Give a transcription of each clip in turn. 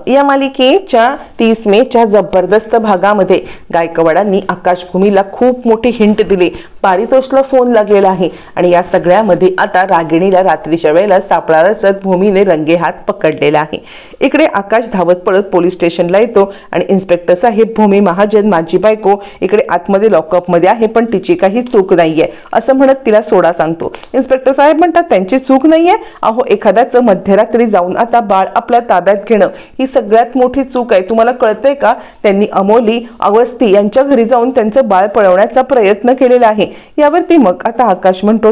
या मालिकेच्या 30 मेच्या जबरदस्त भागामध्ये गायकवाडांनी आकाश भूमीला खूप मोठी हिंट दिली। पारितोषला फोन लागलेला आहे आणि या सगळ्यामध्ये आता रागिणीला रात्रीच्या वेळेला सापळारच भूमीने रंगेहात पकडलेला आहे। इकडे आकाश धावत पळत पोलीस स्टेशनला येतो आणि इन्स्पेक्टर साहेब, भूमी महाजन माझी बायको इकडे आतमध्ये लॉकअप मध्ये आहे, पण तिची काही चूक नाहीये असं म्हणत तिला सोडा सांगतो। इन्स्पेक्टर साहेब म्हणतात त्यांची चूक नाहीये, अहो एखाद्याचं मध्यरात्री जाऊन आता बाळ आपल्या ताब्यात घेणं ही सगळ्यात मोठी चूक आहे, तुम्हाला कळतंय का? त्यांनी अमोली अवस्थी यांच्या घरी जाऊन त्यांचं बाळ पळवण्याचा प्रयत्न केलेला आहे। यावरती मग आता आकाश म्हणतो,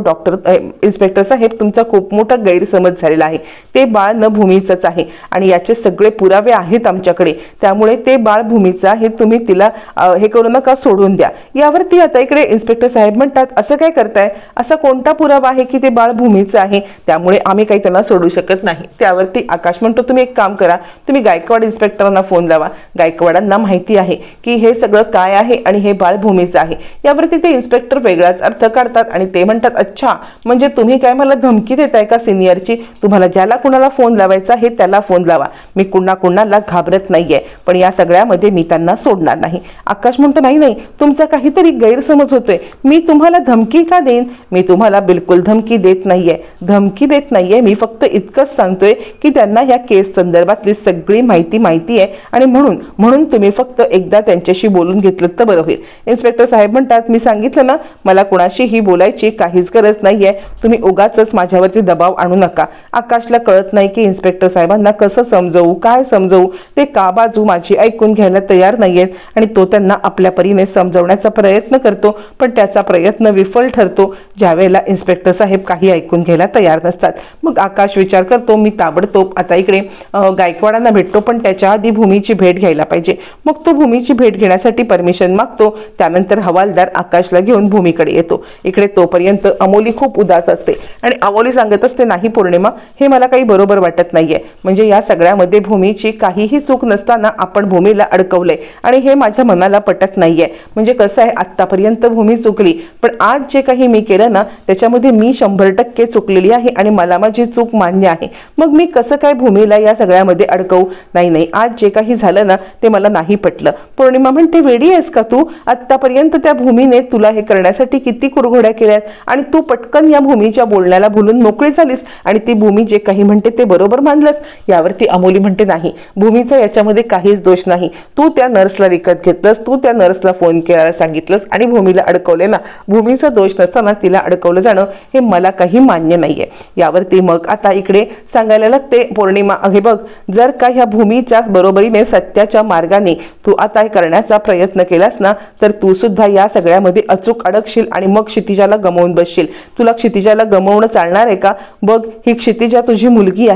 इन्स्पेक्टर साहेब तुमचा खूप मोठा गैरसमज झालेला आहे, ते बाळ न भूमीचंच आहे आणि याचे सगळे पुरावे आहेत आमच्याकडे, त्यामुळे ते बाळ भूमीचं आहे, तुम्ही तिला हे करू नका, सोडून द्या। यावरती आता इकडे इन्स्पेक्टर साहेब म्हणतात, असं काय करताय, असा कोणता पुरावा आहे की ते बाळ भूमीचं आहे, त्यामुळे आम्ही काही त्यांना सोडू शकत नाही। त्यावरती आकाश म्हणतो, तुम्ही एक काम करा, तुम्ही गायकवाड इन्स्पेक्टरांना फोन लावा, गायकवाडांना माहिती आहे की हे सगळं काय आहे आणि हे बाळ भूमीचं आहे। यावरती ते इन्स्पेक्टर वेगळाच अर्थ काढतात आणि ते म्हणतात, अच्छा म्हणजे तुम्ही काय मला धमकी देताय का सिनियरची? तुम्हाला ज्याला कुणाला फोन लावायचा आहे त्याला फोन लावा, मी कुणाला घाबरत नाहीये, पण या सगळ्यामध्ये मी त्यांना सोडणार नाही। आकाश म्हणतो, नाही नाही तुमचा काहीतरी गैरसमज होतोय, मी तुम्हाला धमकी का देईन? मी तुम्हाला बिलकुल धमकी देत नाहीये, मी फक्त इतकंच सांगतोय की त्यांना या केस संदर्भातली सगळी माहिती आहे आणि म्हणून तुम्ही फक्त एकदा त्यांच्याशी बोलून घेतलं तर बरं होईल। इन्स्पेक्टर साहेब म्हणतात, मी सांगितलं ना मला कुणाशीही बोलायची काहीच गरज नाहीये, तुम्ही उगाचच माझ्यावरती दबाव आणू नका। आकाशला कळत नाही की इन्स्पेक्टर साहेबांना कसं समजवू, काय समजवू, ते का बाजू माझी ऐकून घ्यायला तयार नाहीयेत आणि तो त्यांना आपल्या परीने समजवण्याचा प्रयत्न करतो, पण त्याचा प्रयत्न विफल ठरतो ज्यावेळेला इन्स्पेक्टर साहेब काही ऐकून घ्यायला तयार नसतात। मग आकाश विचार करतो, मी ताबडतोब आता इकडे गायकवाडांना भेटतो, पण त्याच्या आधी भूमीची भेट घ्यायला पाहिजे। मग तो भूमीची भेट घेण्यासाठी परमिशन मागतो, त्यानंतर हवालदार आकाशला घेऊन भूमीकडे येतो। इकडे तोपर्यंत अमोली खूप उदास असते आणि अमोली सांगत असते, नाही पौर्णिमा हे मला काही बरोबर वाटत नाहीये, म्हणजे या सगळ्यामध्ये भूमीची काहीही चूक नसताना आपण भूमीला अडकवलंय आणि हे माझ्या मनाला पटत नाहीये। म्हणजे कसं आहे, आतापर्यंत भूमी चुकली, पण आज जे काही मी केलं ना त्याच्यामध्ये मी 100% चुकलेली आहे आणि मला माझी चूक मान्य आहे, मग मी कसं काय भूमीला या सगळ्यामध्ये अडकवू? नाही आज जे काही झालं ना ते मला नाही पटलं। पौर्णिमा म्हणते, वेडी आहेस का तू? आतापर्यंत त्या भूमीने तुला हे करण्यासाठी किती कुरघोड्या केल्यात आणि तू पटकन या भूमीच्या बोलण्याला भुलून मोकळी झालीस आणि ती भूमी जे काही म्हणते ते बरोबर मानलंस। यावरती अमोली म्हणते, नाही भूमीचा याच्यामध्ये काहीच दोष नाही, तू त्या नर्सला विकत घेतलंस, तू त्या नर्सला फोन करायला सांगितलंस आणि भूमीला अडकवले ना, भूमीचा दोष नसताना तिला अडकवलं जाणं हे मला काही मान्य नाहीये। यावरती मग आता इकडे सांगायला लागते पौर्णिमा, हे बघ जर का ह्या भूमीच्या बरोबरीने सत्याच्या मार्गाने तू आता करण्याचा प्रयत्न केलास ना तर तू सुद्धा या सगळ्यामध्ये अचूक अडकशील आणि मग क्षितिजाला गमावून बसशील। तुला क्षितिजाला गमावणं चालणार आहे का? बघ ही क्षितिजा तुझी मुलगी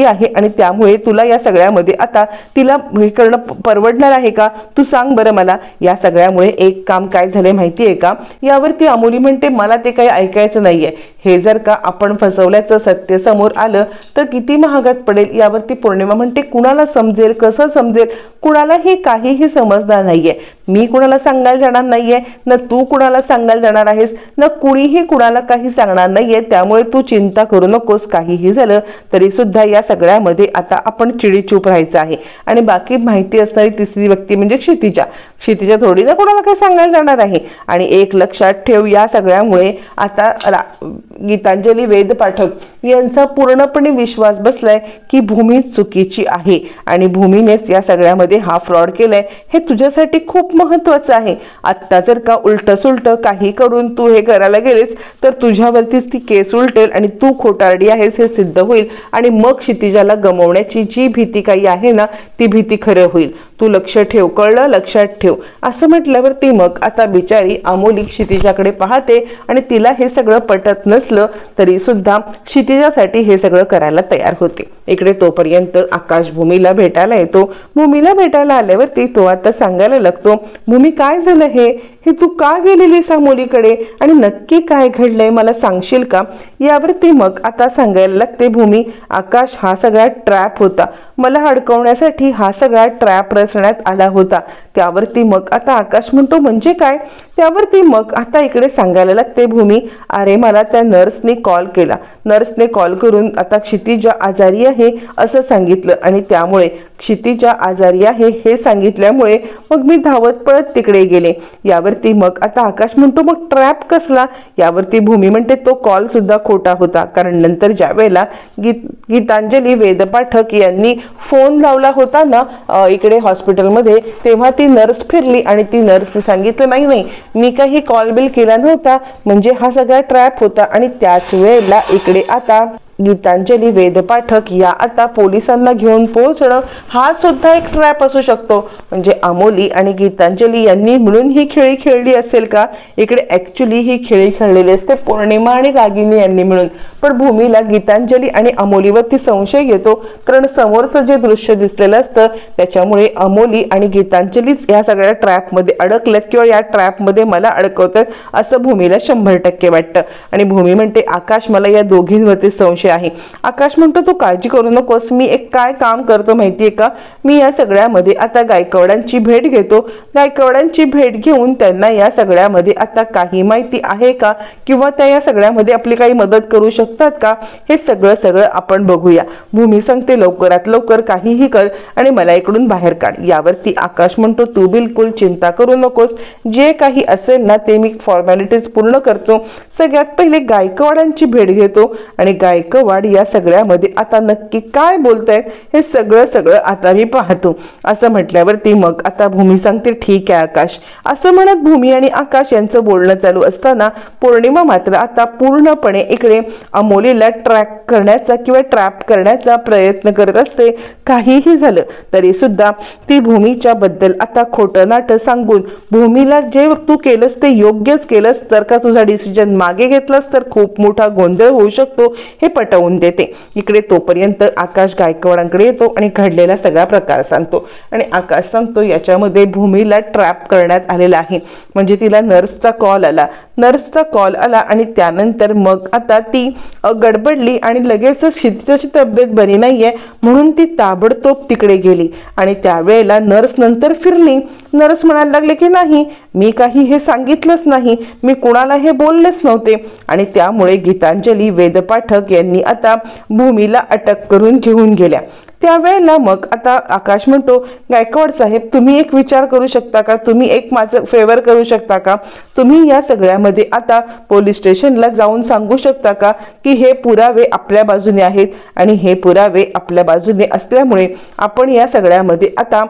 आहे आणि त्यामुळे तुला या सगळ्यामध्ये आता तिला हे करणं परवडणार आहे का? तू सांग बरं मला। या सगळ्यामुळे एक काम काय झाले माहितीये का? यावरती अमोली म्हणते, मला ते काही ऐकायचं नाहीये, हे जर का आपण फसवल्याचं सत्य समोर आलं तर किती महागात पडेल। यावरती पौर्णिमा म्हणते, कुणाला समजेल, कसं समजेल, कुणालाही काहीही समजणार नाहीये, मी कुणाला सांगायला जाणार नाहीये, न तू कुणाला सांगायला जाणार आहेस, न कुणीही कुणाला काही सांगणार नाहीये, त्यामुळे तू चिंता करू नकोस। काहीही झालं तरी सुद्धा या सगळ्यामध्ये आता आपण चिडीचूप राहायचं आहे आणि बाकी माहिती असणारी तिसरी व्यक्ती म्हणजे क्षितिजा थोडी ना कोणाला काही सांगायला जाणार आहे। आणि एक लक्षात ठेव, या सगळ्यामुळे आता गीतांजली वेद पाठक यांचा पूर्णपणे विश्वास बसलाय की भूमी चुकीची आहे आणि भूमीनेच या सगळ्यामध्ये हा फ्रॉड केलाय, हे तुझ्यासाठी खूप महत्त्वाचं आहे। आता जर का उलट काही करून तू हे करायला गेलेस तर तुझ्यावरतीच ती केस उलटेल आणि तू खोटारडी आहेस हे सिद्ध होईल आणि मग क्षितिजाला गमावण्याची जी भीती काही आहे ना ती भीती खरं होईल। तू लक्ष ठेव, कळलं? लक्षात ठेव। असं म्हटल्यावरती मग आता बिचारी अमोली क्षितिजाकडे पाहते आणि तिला हे सगळं पटत नसलं तरी सुद्धा क्षितिजासाठी हे सगळं करायला तयार होते। इकडे तोपर्यंत आकाश भूमीला भेटायला येतो। भूमीला भेटायला आल्यावरती तो आता सांगायला लागतो, भूमी काय झालं हे? हे तू का गेलेलीस अमोलीकडे आणि नक्की काय घडलंय मला सांगशील का? यावरती मग आता सांगायला लागते भूमी, आकाश हा सगळा ट्रॅप होता, मला अडकवण्यासाठी हा सगळा ट्रॅप रचण्यात आला होता. त्यावरती मग आता आकाश म्हणतो म्हणजे काय? त्यावरती मग आता इकडे सांगायला लागते भूमी, अरे मला त्या नर्सने कॉल केला, नर्सने कॉल करून आता क्षितिजा आजारी आहे असं सांगितलं आणि त्यामुळे क्षितिजा आजारी आहे हे सांगितल्यामुळे मग मी धावत पळत तिकडे गेले. यावरती मग आता आकाश म्हणतो मग ट्रॅप कसला? यावरती भूमी म्हणते तो कॉल सुद्धा खोटा होता, कारण नंतर ज्या वेळेला गीतांजली वेदपाठक यांनी फोन लावला होता ना इकडे हॉस्पिटलमध्ये, तेव्हा ती नर्स फिरली आणि ती नर्सने सांगितलं नाही नाही मी काही कॉल बिल केला नव्हता, म्हणजे हा सगळा ट्रॅप होता. आणि त्याच वेळेला इकडे आता गीतांजली वेदपाठक या आता पोलिसांना घेऊन पोहोचणं हा सुद्धा एक ट्रॅप असू शकतो. म्हणजे अमोली आणि गीतांजली यांनी मिळून ही खेळी खेळली असेल का? इकडे ऍक्च्युली ही खेळी खेळलेली असते पौर्णिमा आणि रागिनी यांनी मिळून, पण भूमीला गीतांजली आणि अमोलीवरती संशय येतो, कारण समोरचं जे दृश्य दिसलेलं असतं त्याच्यामुळे अमोली आणि गीतांजलीच या सगळ्या ट्रॅपमध्ये अडकल्यात किंवा या ट्रॅपमध्ये मला अडकवतात असं भूमीला 100% वाटतं. आणि भूमी म्हणते आकाश मला या दोघींवरती संशय आहे. आकाश म्हणतो तू काळजी करू नकोस, मी एक काय काम करतो माहितीये का, मी या सगळ्यामध्ये आता गायकवाडांची भेट घेतो, गायकवाडांची भेट घेऊन त्यांना या सगळ्यामध्ये आता काही माहिती आहे का किंवा त्या या सगळ्यामध्ये आपली काही मदत करू शकतात का, हे सगळं आपण बघूया. भूमी सांगते लवकरात लवकर काहीही कर आणि मला इकडून बाहेर काढ. यावरती आकाश म्हणतो तू बिलकुल चिंता करू नकोस, जे काही असेल ना ते मी फॉर्मॅलिटीज पूर्ण करतो. सगळ्यात पहिले गायकवाडांची भेट घेतो आणि गायकवाड या सगळ्यामध्ये आता नक्की काय बोलतायत हे सगळं आता मी पाहतो असं म्हटल्यावरती मग आता भूमी सांगते ठीक आहे आकाश. असं म्हणत भूमी आणि आकाश यांचं बोलणं चालू असताना पौर्णिमा मात्र आता पूर्णपणे इकडे अमोलीला ट्रॅक करण्याचा किंवा ट्रॅप करण्याचा प्रयत्न करत असते. काहीही झालं तरी सुद्धा ती भूमीच्या बद्दल आता खोटं नाटं सांगून भूमीला जे तू केलंस ते योग्यच केलंस, जर का तुझा डिसिजन मागे घेतलास तर खूप मोठा गोंधळ होऊ शकतो हे पटवून देते. इकडे तोपर्यंत आकाश गायकवाडांकडे येतो आणि घडलेला सगळा प्रकार सांगतो आणि आकाश सांगतो याच्यामध्ये भूमीला ट्रॅप करण्यात आलेला आहे. म्हणजे तिला नर्सचा कॉल आला आणि त्यानंतर मग आता ती गडबडली आणि लगेचच क्षितिजाची तब्येत बरी नाहीये म्हणून ती ताबडतोब तिकडे गेली आणि त्यावेळेला नर्स नंतर फिरली. नर्स म्हणायला लागले की नाही मी काही हे सांगितलंच नाही, मी कुणाला हे बोललेच नव्हते. आणि त्यामुळे गीतांजली वेदपाठक यांनी आता भूमीला अटक करून घेऊन गेल्या. त्यावेळेला मग आता आकाश म्हणतो गायकवाड साहेब तुम्ही एक विचार करू शकता का, तुम्ही एक माझं फेवर करू शकता का, तुम्ही या सगळ्यामध्ये आता पोलीस स्टेशनला जाऊन सांगू शकता का की हे पुरावे आपल्या बाजूने आहेत आणि हे पुरावे आपल्या बाजूने असल्यामुळे आपण या सगळ्यामध्ये आता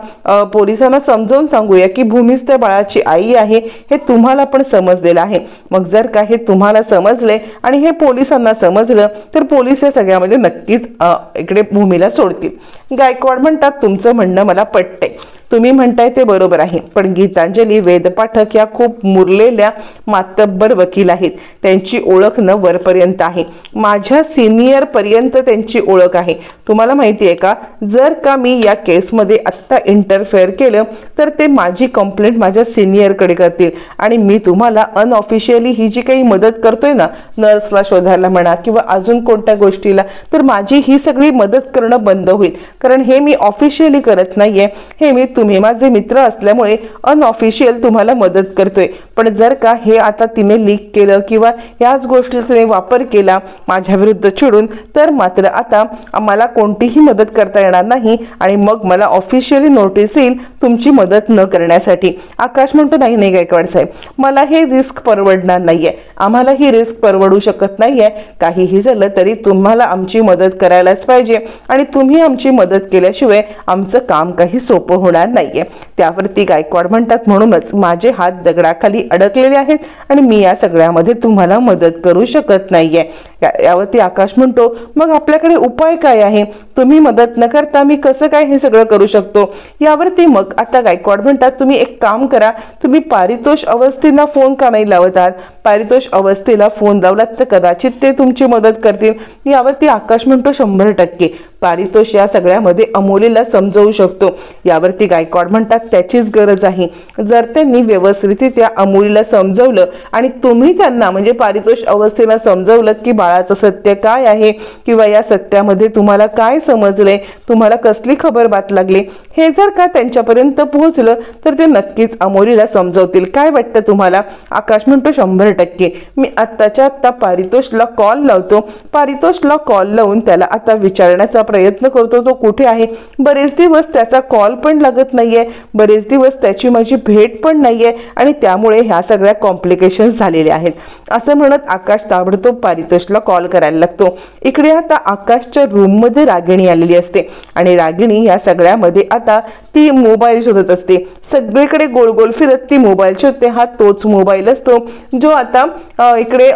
पोलिसांना समजावून सांगूया की भूमीच त्या बाळाची आई आहे, हे तुम्हाला पण समजलेलं आहे. मग जर का हे तुम्हाला समजले आणि हे पोलिसांना समजलं तर पोलीस या सगळ्यामध्ये नक्कीच इकडे भूमीला सोडतील. गायकवाड म्हणतात तुमचं म्हणणं मला पटतंय, तुम्ही म्हणताय ते बरोबर आहे, पण गीतांजली वेदपाठक या खूप मुरलेल्या मातब्बर वकील आहेत, त्यांची ओळख न वरपर्यंत आहे, माझ्या सिनियर पर्यंत त्यांची ओळख आहे. तुम्हाला माहिती आहे का, जर का मी या केसमध्ये आत्ता इंटरफेअर केलं तर ते माझी कंप्लेंट माझ्या सिनियरकडे करतील आणि मी तुम्हाला अनऑफिशियली ही जी काही मदत करतोय ना नर्सला शोधायला म्हणा किंवा अजून कोणत्या गोष्टीला, तर माझी ही सगळी मदत करणं बंद होईल, कारण हे मी ऑफिशियली करत नाहीये, हे मी तुम्ही माझे मित्र असल्यामुळे अनऑफिशियल तुम्हाला मदत करतोय. पण जर का हे आता तिने लीक केलं किंवा याच गोष्टीचा तिने वापर केला माझ्या विरुद्ध चिडून, तर मात्र आता मला कोणतीही मदत करता येणार नाही आणि मग मला ऑफिशियली नोटीस येईल तुमची मदत न करण्यासाठी. आकाश म्हणतो नाही नाही गायकवाड साहेब, मला हे रिस्क परवडणार नाहीये, आम्हाला ही रिस्क परवडू शकत नाहीये, काहीही झालं तरी तुम्हाला आमची मदत करायलाच पाहिजे आणि तुम्ही आमची मदत केल्याशिवाय आमचं काम काही सोपं होणार नाहीये. त्यावरती गायकवाड म्हणतात म्हणूनच माझे हात दगडाखाली अडकलेले आहेत आणि मी या सगळ्यामध्ये तुम्हाला मदत करू शकत नाहीये. यावरती आकाश म्हणतो, मग आपल्याकडे उपाय काय आहे? तुम्ही मदत न करता मी कसं काय हे सगळं करू शकतो? यावरती मग आता गायकवाड म्हणतात, तुम्ही एक काम करा, तुम्ही पारितोष अवस्थेला फोन का नाही लावत आहात? पारितोष अवस्थेला फोन लावलात तर कदाचित ते तुमची मदत करतील। यावरती आकाश म्हणतो, 100% पारितोष या सगळ्यामध्ये अमोलीला समजवू शकतो। यावरती गायकवाड म्हणतात, त्याचीच गरज आहे। जर त्यांनी व्यवस्थितरित्या अमोलीला समजवलं आणि तुम्ही त्यांना म्हणजे पारितोष अवस्थेला समजवलं की बाळाचं सत्य काय आहे किंवा या सत्यामध्ये तुम्हाला काय समजले, तुम्हाला कसली खबर बात लागली, हे जर का त्यांच्यापर्यंत पोहोचलं तर ते नक्कीच अमोलीला समजवतील। काय वाटतं तुम्हाला? आकाश म्हणतो, 100% मी आत्ताच्या आत्ता पारितोषला कॉल लावतो, पारितोषला कॉल लावून त्याला आता विचारण्याचा प्रयत्न करतो तो कुठे आहे। बरेच दिवस त्याचा कॉल पण लागत नाहीये, बरेच दिवस त्याची माझी भेट पण नाहीये आणि त्यामुळे ह्या सगळ्या कॉम्प्लिकेशन्स झालेल्या आहेत असं म्हणत आकाश ताबडतोब पारितोषला कॉल करायला लागतो। इकडे आता आकाशच्या रूम मध्ये रागिणी आलेली असते आणि रागिणी या सगळ्यामध्ये आता ती मोबाईल शोधत असते। सगळीकडे गोल गोल फिरत ती मोबाईल शोधते। हा तोच मोबाईल असतो जो आता इकडे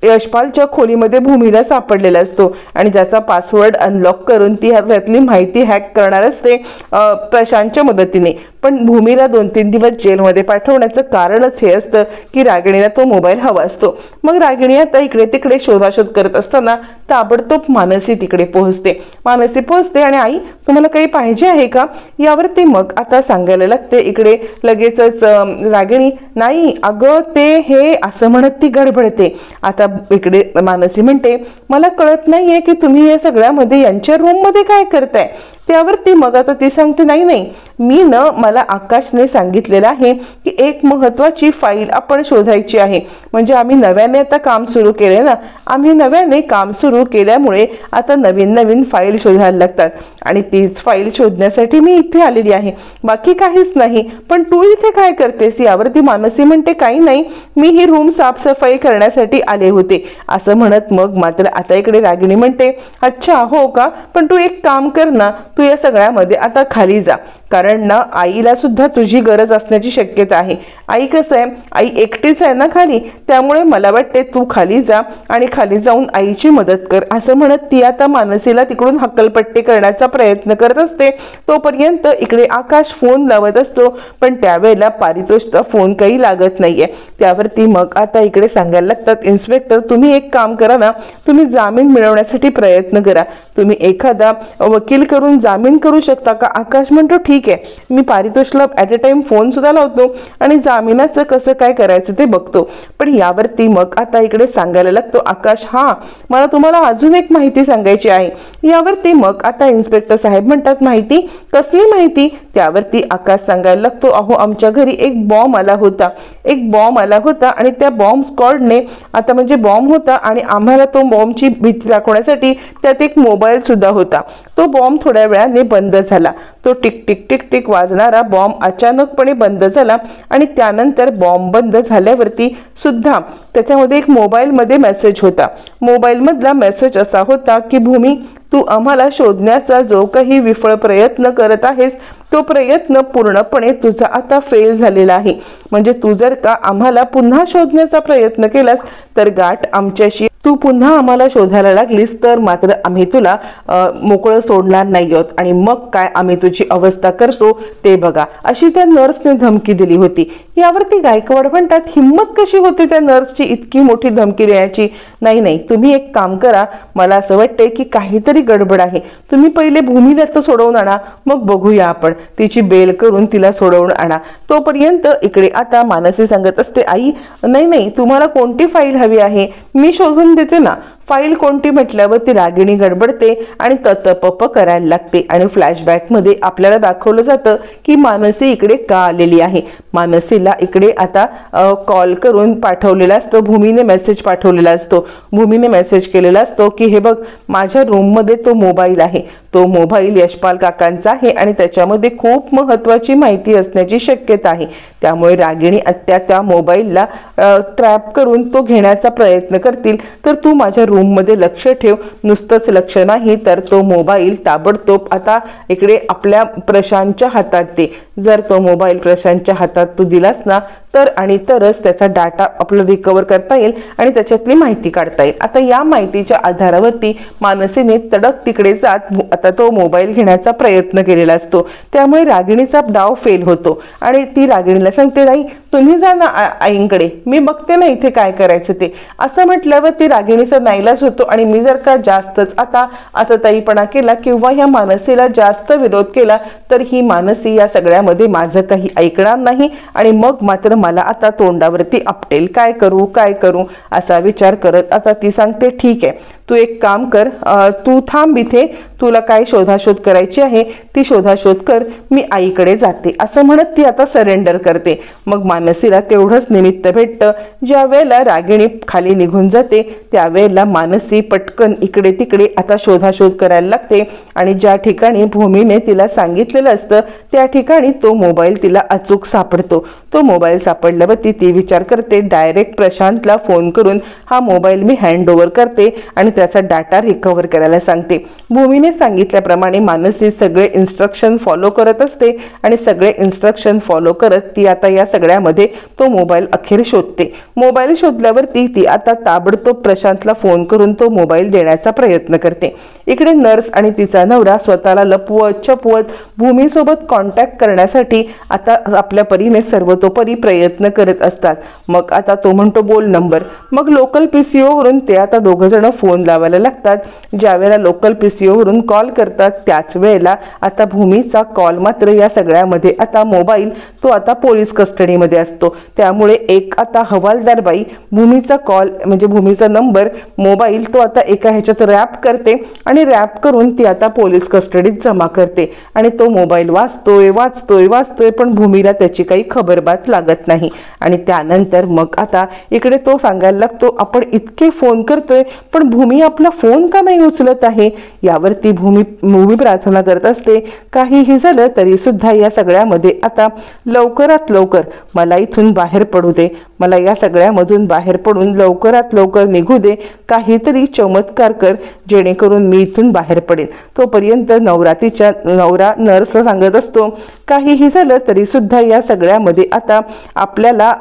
यशपालच्या खोलीमध्ये भूमीला सापडलेला असतो आणि ज्याचा पासवर्ड अनलॉक करून ती त्यातली माहिती हॅक करणार असते प्रशांतच्या मदतीने। पण भूमीला 2-3 दिवस जेलमध्ये पाठवण्याचं कारणच हे असतं की रागिणीला तो मोबाईल हवा असतो। मग रागिणी आता इकडे तिकडे शोधाशोध करत असताना ताबडतोब मानसी तिकडे पोहोचते। मानसी पोहोचते आणि आई तुम्हाला काही पाहिजे आहे का? यावरती मग आता सांगायला लागते इकडे लगेचच रागिणी, नाही अगं ते हे असं म्हणत ती गडबडते। आता इकडे मानसी म्हणते, मला कळत नाहीये की तुम्ही या सगळ्यामध्ये यांच्या रूम मध्ये काय करताय? त्यावरती मग आता ती सांगते, नाही मी मला आकाशने सांगितलेलं आहे की एक महत्वाची फाईल आपण शोधायची आहे। म्हणजे आम्ही नव्याने आता काम सुरू केले ना, आम्ही नव्याने काम सुरू केल्यामुळे आता नवीन फाईल शोधायला लागतात आणि तीच फाईल शोधण्यासाठी मी इथे आलेली आहे, बाकी काहीच नाही। पण तू इथे काय करतेस? यावरती मानसी म्हणते, काही नाही, मी ही रूम साफसफाई करण्यासाठी आले होते असं म्हणत मग मात्र आता इकडे रागिणी म्हणते, अच्छा हो का, पण तू एक काम कर ना, तू या सगळ्यामध्ये आता खाली जा, कारण ना आईला सुद्धा तुझी गरज असण्याची शक्यता आहे। आई कसं आहे, आई एकटीच आहे ना खाली, त्यामुळे मला वाटते तू खाली जा आणि खाली जाऊन आईची मदत कर असं म्हणत ती आता मानसीला तिकडून हक्कलपट्टी करण्याचा प्रयत्न करत असते। तोपर्यंत इकडे आकाश फोन लावत असतो पण त्यावेळेला पारितोषचा फोन काही लागत नाहीये। त्यावरती मग आता इकडे सांगायला लागतात, इन्स्पेक्टर तुम्ही एक काम करा ना, तुम्ही जामीन मिळवण्यासाठी प्रयत्न करा, तुम्ही एखादा वकील करून जामीन करू शकता का? आकाश म्हणतो, ठीक आहे, मी पारितोषला ॲट अ टाइम फोन सुद्धा लावतो आणि जामिनाचं कसं काय करायचं ते बघतो। पण यावरती मग आता इकडे सांगायला लागतो आकाश, हा मला तुम्हाला अजून एक माहिती सांगायची आहे। यावरती मग आता इन्स्पेक्टर साहेब म्हणतात, माहिती? कसली माहिती? त्यावरती आकाश सांगायला लागतो, अहो आमच्या घरी एक बॉम्ब आला होता आणि त्या बॉम्ब स्क्वॉडने आता म्हणजे बॉम्ब होता आणि आम्हाला तो बॉम्बची भीती दाखवण्यासाठी त्यात एक मोबाईल सुद्धा होता। तो बॉम्ब थोड्या वेळाने बंद झाला, तो टिक टिक टिक टिक वाजणारा बॉम्ब अचानकपणे बंद झाला आणि त्यानंतर बॉम्ब बंद झाल्यावरती सुद्धा त्याच्यामध्ये एक मोबाईलमध्ये मेसेज होता। मोबाईलमधला मेसेज असा होता की भूमी, तू आम्हाला शोधण्याचा जो काही विफळ प्रयत्न करत आहेस तो प्रयत्न पूर्णपणे तुझा आता फेल झालेला आहे। म्हणजे तू जर का आम्हाला पुन्हा शोधण्याचा प्रयत्न केलास तर गाठ आमच्याशी, तू पुन्हा आम्हाला शोधायला लागलीस तर मात्र आम्ही तुला मोकळं सोडणार नाही आहोत आणि मग काय आम्ही तुझी अवस्था करतो ते बघा, अशी त्या नर्सने धमकी दिली होती। यावरती गायकवाड म्हणतात, हिम्मत कशी होती त्या नर्सची इतकी मोठी धमकी देण्याची? नाही तुम्ही एक काम करा, मला असं वाटतंय की काहीतरी गडबड आहे, तुम्ही पहिले भूमीला तर सोडवून आणा, मग बघूया आपण, तिची बेल करून तिला सोडवून आणा। तोपर्यंत इकडे आता मानसी सांगत असते, आई नाही तुम्हाला कोणती फाईल हवी आहे मी शोधून देते ना। फाईल कोणती म्हटल्यावर ती रागिणी गडबडते आणि ततपप करायला लागते आणि फ्लॅशबॅक मध्ये आपल्याला दाखवलं जातं की मानसी इकडे का आलेली आहे। मानसीला इकडे आता कॉल करून पाठवलेला असतो, भूमीने मेसेज पाठवलेला असतो, भूमीने मेसेज केलेला असतो की हे बघ, माझ्या रूम मध्ये तो मोबाईल आहे, तो मोबाईल यशपाल काकांचा आहे आणि त्याच्यामध्ये खूप महत्त्वाची माहिती असण्याची शक्यता आहे, त्यामुळे रागिणी आत्या त्या मोबाईलला ट्रॅप करून तो घेण्याचा प्रयत्न करतील, तर तू माझ्या रूम मध्ये लक्ष ठेव। नुसतंच लक्ष नाही तर तो मोबाईल ताबडतोब आता इकडे आपल्या प्रशांतच्या हातात दे। जर तो मोबाईल प्रशांतच्या हातात तू दिलास ना तरच त्याचा डाटा आपलं रिकवर करता येईल आणि त्याच्यातली माहिती काढता येईल। आता या माहितीच्या आधारावरती मानसीने तडक तिकडे जात आता तो मोबाईल घेण्याचा प्रयत्न केलेला असतो। त्यामुळे रागिणीचा डाव फेल होतो आणि ती रागिणीला सांगते, नाही तुम्ही जा ना आईंकडे, मी बघते ना इथे काय करायचं ते। असं म्हटल्यावर ती रागिणीचा नाईलाज होतो आणि मी जर का जास्तच आता ताईपणा केला किंवा ह्या मानसीला जास्त विरोध केला तर ही मानसी या सगळ्यामध्ये माझं काही ऐकणार नाही आणि मग मात्र मला आता तोंडावरती आपटेल। काय करू असा विचार करत आता ती सांगते, ठीक आहे तू एक काम कर, तू थांब इथे, तुला काय शोधाशोध करायची आहे ती शोधाशोध कर, मी आईकडे जाते असं म्हणत ती आता सरेंडर करते। मग मानसीला तेवढंच निमित्त भेटतं। ज्या वेळेला रागिणी खाली निघून जाते त्यावेळेला मानसी पटकन इकडे तिकडे आता शोधाशोध करायला लागते आणि ज्या ठिकाणी भूमीने तिला सांगितलेलं असतं त्या ठिकाणी तो मोबाईल तिला अचूक सापडतो। तो मोबाईल सापडल्यावरती ती विचार करते, डायरेक्ट प्रशांतला फोन करून हा मोबाईल मी हँड ओव्हर करते आणि त्याचा डाटा रिकव्हर करायला सांगते। भूमीने सांगितल्याप्रमाणे मानसी सगळे इन्स्ट्रक्शन फॉलो करत असते आणि सगळे इन्स्ट्रक्शन फॉलो करत ती आता या सगळ्यामध्ये तो मोबाईल अखेर शोधते। मोबाईल शोधल्यावरती ती आता ताबडतोब प्रशांतला फोन करून तो मोबाईल देण्याचा प्रयत्न करते। इकडे नर्स आणि तिचा नवरा स्वतःला लपवत छपवत भूमीसोबत कॉन्टॅक्ट करण्यासाठी आता आपल्या परीने सर्वतोपरी प्रयत्न करत असतात। मग आता तो म्हणतो बोल नंबर, मग लोकल PCO वरून ते आता दोघं जण फोन लावायला लागतात। ज्या वेळेला लोकल PCO वरून कॉल करतात त्याच वेळेला आता भूमीचा कॉल मात्र या सगळ्यामध्ये आता मोबाईल तो आता पोलीस कस्टडीमध्ये असतो। त्यामुळे एक आता हवालदार बाई भूमीचा कॉल म्हणजे भूमीचा नंबर मोबाईल तो आता एका ह्याच्यात रॅप करते आणि रॅप करून ती आता पोलीस कस्टडीत जमा करते आणि तो मोबाईल वाचतोय पण भूमीला त्याची काही खबरबात लागत नाही। आणि त्यानंतर मग आता इकडे तो सांगायला लागतो, आपण इतके फोन करतोय पण भूमी आपला फोन का नाही उचलत आहे। यावरती भूमी प्रार्थना करत असते, काहीही झालं तरी सुद्धा या सगळ्यामध्ये आता लवकरात लवकर मला इथून बाहेर पडू दे, मला या सगळ्यामधून बाहेर पडून लवकरात लवकर निघू दे, काहीतरी चमत्कार कर जेणेकरून मी इथून बाहेर पडेन। तोपर्यंत नवरा नर्सला सांगत असतो, काहीही झालं तरी सुद्धा या सगळ्यामध्ये आता आपल्याला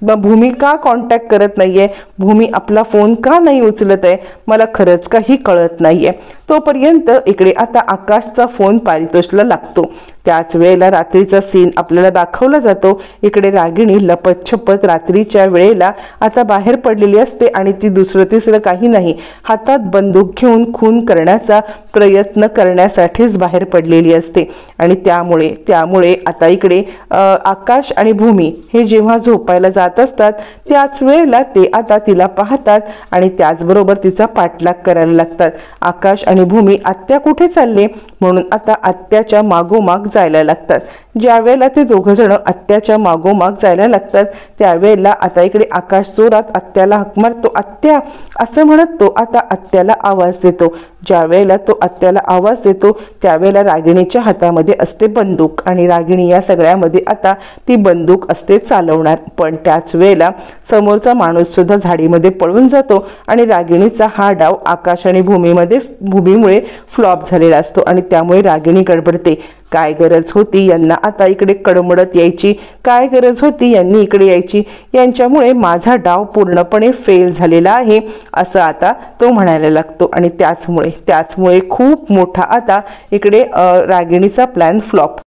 भूमी का कॉन्टॅक्ट करत नाहीये, भूमी आपला फोन का नाही उचलत आहे, मला खरंच काही कळत नाहीये। तोपर्यंत इकडे आता आकाशचा फोन पारितोषला लागतो। त्याच वेळेला रात्रीचा सीन आपल्याला दाखवला जातो। इकडे रागिणी लपत छपत रात्रीच्या वेळेला आता बाहेर पडलेली असते आणि ती दुसरं तिसरं काही नाही, हातात बंदूक घेऊन खून करण्याचा प्रयत्न करण्यासाठीच बाहेर पडलेली असते। आणि त्यामुळे आता इकडे आकाश आणि भूमी हे जेव्हा झोपायला जात असतात त्याच वेळेला ते आता तिला पाहतात आणि त्याचबरोबर तिचा पाठलाग करायला लागतात। आकाश आणि भूमी आत्या कुठे चालले म्हणून आता आत्याच्या मागोमाग जायला लागतात। ज्या वेळेला ते दोघं जण आत्याच्या मागोमाग जायला लागतात त्यावेळेला आता इकडे आकाश जोरात आत्याला हाक मारतो, आत्या असं म्हणत तो आता आत्याला आवाज देतो। ज्या वेळेला तो आत्याला आवाज देतो त्यावेळेला रागिणीच्या हातामध्ये असते बंदूक आणि रागिणी या सगळ्यामध्ये आता ती बंदूक असते चालवणार। पण त्याच वेळेला समोरचा माणूस सुद्धा झाडीमध्ये पळून जातो आणि रागिणीचा हा डाव आकाश आणि भूमीमुळे फ्लॉप झालेला असतो आणि त्यामुळे रागिणी गडबडते। काय गरज होती यांना आता इकडे कडमडत यायची, काय गरज होती यांनी इकडे यायची, यांच्यामुळे माझा डाव पूर्णपणे फेल झालेला आहे असं आता तो म्हणायला लागतो। आणि त्याचमुळे खूप मोठा आता इकडे रागिणीचा प्लॅन फ्लॉप